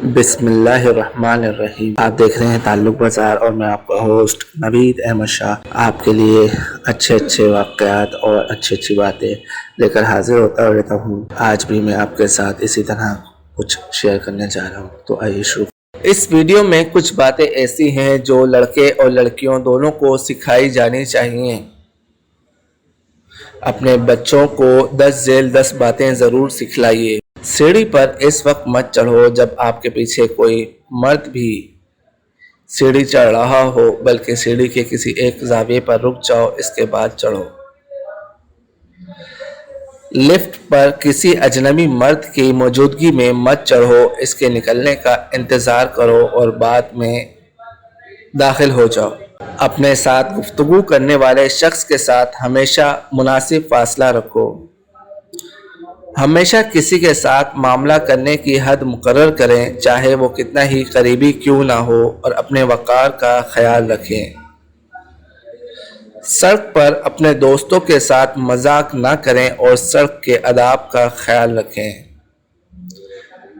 بسم اللہ الرحمن الرحیم۔ آپ دیکھ رہے ہیں تعلق بازار اور میں آپ کا ہوسٹ نوید احمد شاہ آپ کے لیے اچھے واقعات اور اچھی باتیں لے کر حاضر ہوتا رہتا ہوں۔ آج بھی میں آپ کے ساتھ اسی طرح کچھ شیئر کرنے جا رہا ہوں، تو آئیے شروع۔ اس ویڈیو میں کچھ باتیں ایسی ہیں جو لڑکے اور لڑکیوں دونوں کو سکھائی جانی چاہیے۔ اپنے بچوں کو 10 باتیں ضرور سکھلائیے۔ سیڑھی پر اس وقت مت چڑھو جب آپ کے پیچھے کوئی مرد بھی سیڑھی چڑھ رہا ہو، بلکہ سیڑھی کے کسی ایک زاویے پر رک جاؤ، اس کے بعد چڑھو۔ لفٹ پر کسی اجنبی مرد کی موجودگی میں مت چڑھو، اس کے نکلنے کا انتظار کرو اور بعد میں داخل ہو جاؤ۔ اپنے ساتھ گفتگو کرنے والے شخص کے ساتھ ہمیشہ مناسب فاصلہ رکھو۔ ہمیشہ کسی کے ساتھ معاملہ کرنے کی حد مقرر کریں، چاہے وہ کتنا ہی قریبی کیوں نہ ہو، اور اپنے وقار کا خیال رکھیں۔ سڑک پر اپنے دوستوں کے ساتھ مذاق نہ کریں اور سڑک کے آداب کا خیال رکھیں۔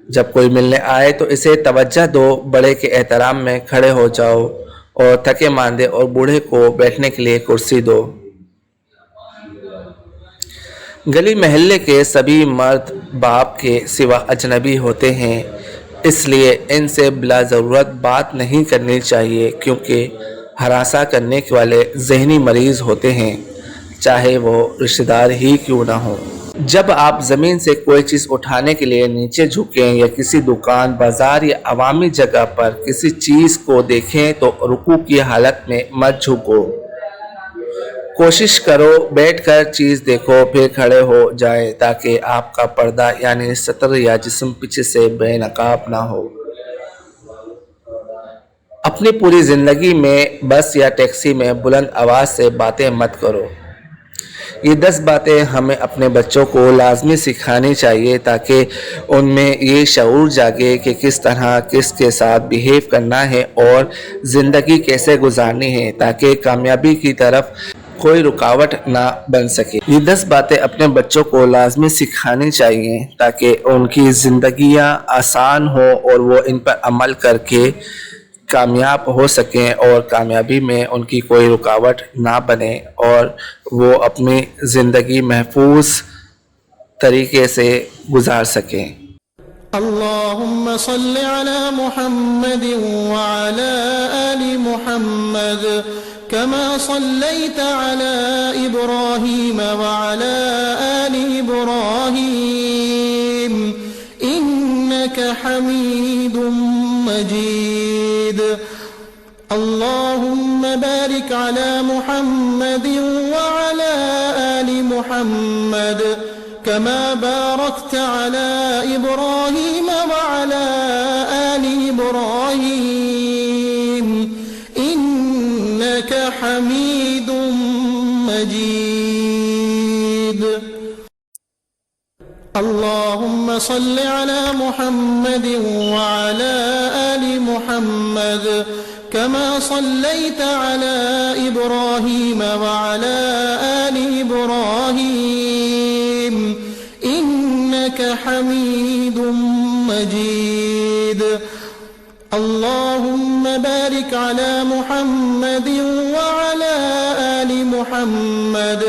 جب کوئی ملنے آئے تو اسے توجہ دو، بڑے کے احترام میں کھڑے ہو جاؤ اور تھکے ماندے اور بوڑھے کو بیٹھنے کے لیے کرسی دو۔ گلی محلے کے سبھی مرد باپ کے سوا اجنبی ہوتے ہیں، اس لیے ان سے بلا ضرورت بات نہیں کرنی چاہیے، کیونکہ ہراساں کرنے والے ذہنی مریض ہوتے ہیں، چاہے وہ رشتہ دار ہی کیوں نہ ہو۔ جب آپ زمین سے کوئی چیز اٹھانے کے لیے نیچے جھکیں یا کسی دکان، بازار یا عوامی جگہ پر کسی چیز کو دیکھیں تو رکوع کی حالت میں مت جھکو۔ کوشش کرو بیٹھ کر چیز دیکھو، پھر کھڑے ہو جائیں تاکہ آپ کا پردہ یعنی ستر یا جسم پیچھے سے بے نقاب نہ ہو۔ اپنی پوری زندگی میں بس یا ٹیکسی میں بلند آواز سے باتیں مت کرو۔ یہ 10 باتیں ہمیں اپنے بچوں کو لازمی سکھانی چاہیے تاکہ ان میں یہ شعور جاگے کہ کس طرح کس کے ساتھ بیہیو کرنا ہے اور زندگی کیسے گزارنی ہے، تاکہ کامیابی کی طرف کوئی رکاوٹ نہ بن سکے۔ یہ 10 باتیں اپنے بچوں کو لازمی سکھانی چاہیے تاکہ ان کی زندگیاں آسان ہوں اور وہ ان پر عمل کر کے کامیاب ہو سکیں اور کامیابی میں ان کی کوئی رکاوٹ نہ بنے اور وہ اپنی زندگی محفوظ طریقے سے گزار سکیں۔ اللهم صل على محمد وعلى آل محمد كما صليت على إبراهيم وعلى آل إبراهيم إنك حميد مجيد اللهم بارك على محمد وعلى آل محمد كما باركت على إبراهيم وعلى آل إبراهيم إنك حميد مجيد اللهم صل على محمد وعلى آل محمد كما صليت على إبراهيم وعلى آل إبراهيم إنك حميد مجيد اللهم بارك على محمد وعلى آل محمد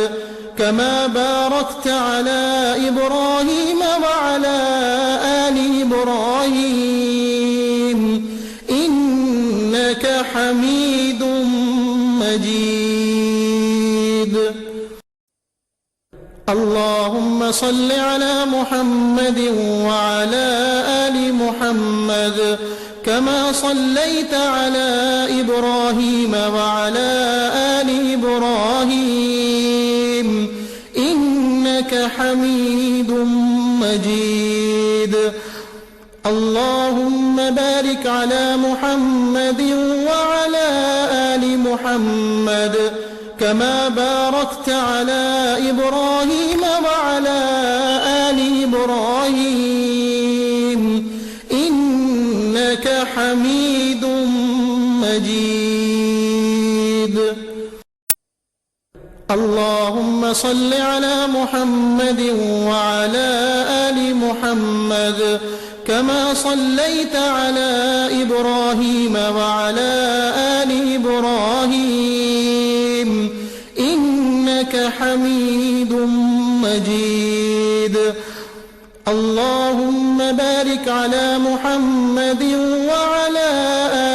كما باركت على إبراهيم وعلى آل إبراهيم إنك حميد مجيد اللهم صل على محمد وعلى آل محمد كما صليت على إبراهيم وعلى آل إبراهيم إنك حميد مجيد اللهم بارك على محمد وعلى آل محمد كما باركت على إبراهيم وعلى آل إبراهيم إنك حميد مجيد اللهم صل على محمد وعلى آل محمد كما صليت على إبراهيم وعلى آل إبراهيم إنك حميد مجيد اللهم بارك على محمد وعلى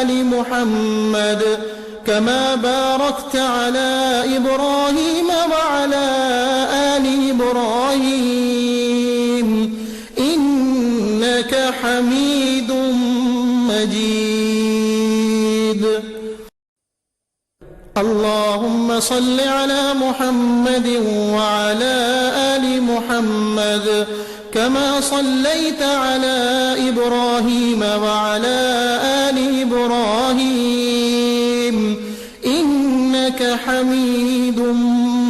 آل محمد كما باركت على إبراهيم وعلى آل إبراهيم إنك حميد مجيد اللهم صل على محمد وعلى آل محمد كما صليت على إبراهيم وعلى آل إبراهيم إنك حميد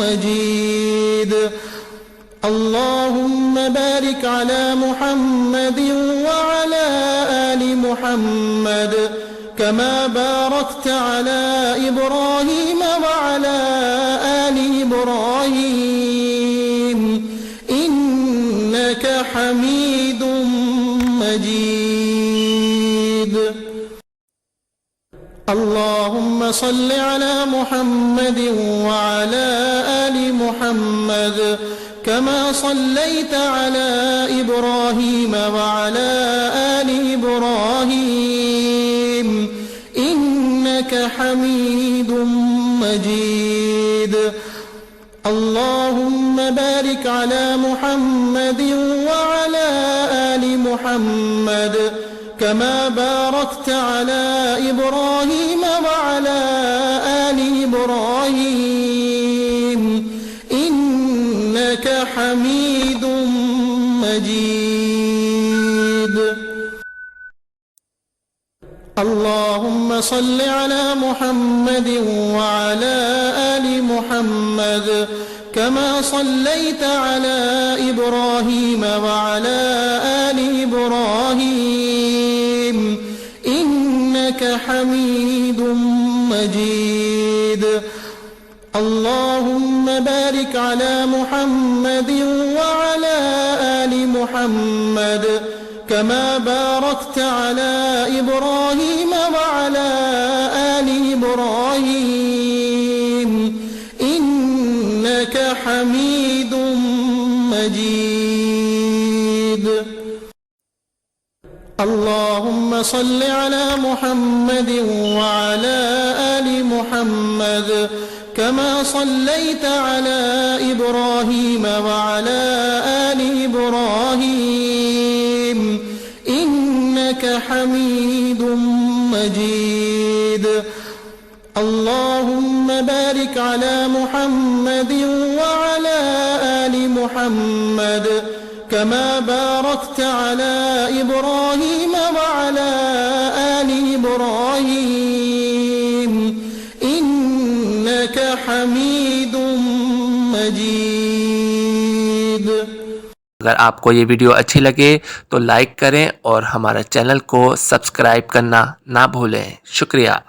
مجيد اللهم بارك على محمد وعلى آل محمد كما باركت على إبراهيم وعلى آل إبراهيم إنك حميد مجيد اللهم صل على محمد وعلى آل محمد كما صليت على إبراهيم وعلى آل إبراهيم إنك حميد مجيد اللهم بارك على محمد وعلى آل محمد كما باركت على إبراهيم وعلى آل إبراهيم إنك حميد مجيد اللهم صل على محمد وعلى آل محمد كما صليت على إبراهيم وعلى آل إبراهيم إنك حميد مجيد اللهم بارك على محمد وعلى آل محمد كما باركت على إبراهيم وعلى آل إبراهيم إنك حميد مجيد اللهم صل على محمد وعلى آل محمد كما صليت على إبراهيم وعلى آل إبراهيم إنك حميد مجيد اللهم بارك على محمد وعلى آل محمد كما باركت على إبراهيم وعلى آل إبراهيم إنك حميد مجيد अगर आपको ये वीडियो अच्छी लगे तो लाइक करें और हमारे चैनल को सब्सक्राइब करना ना भूलें। शुक्रिया।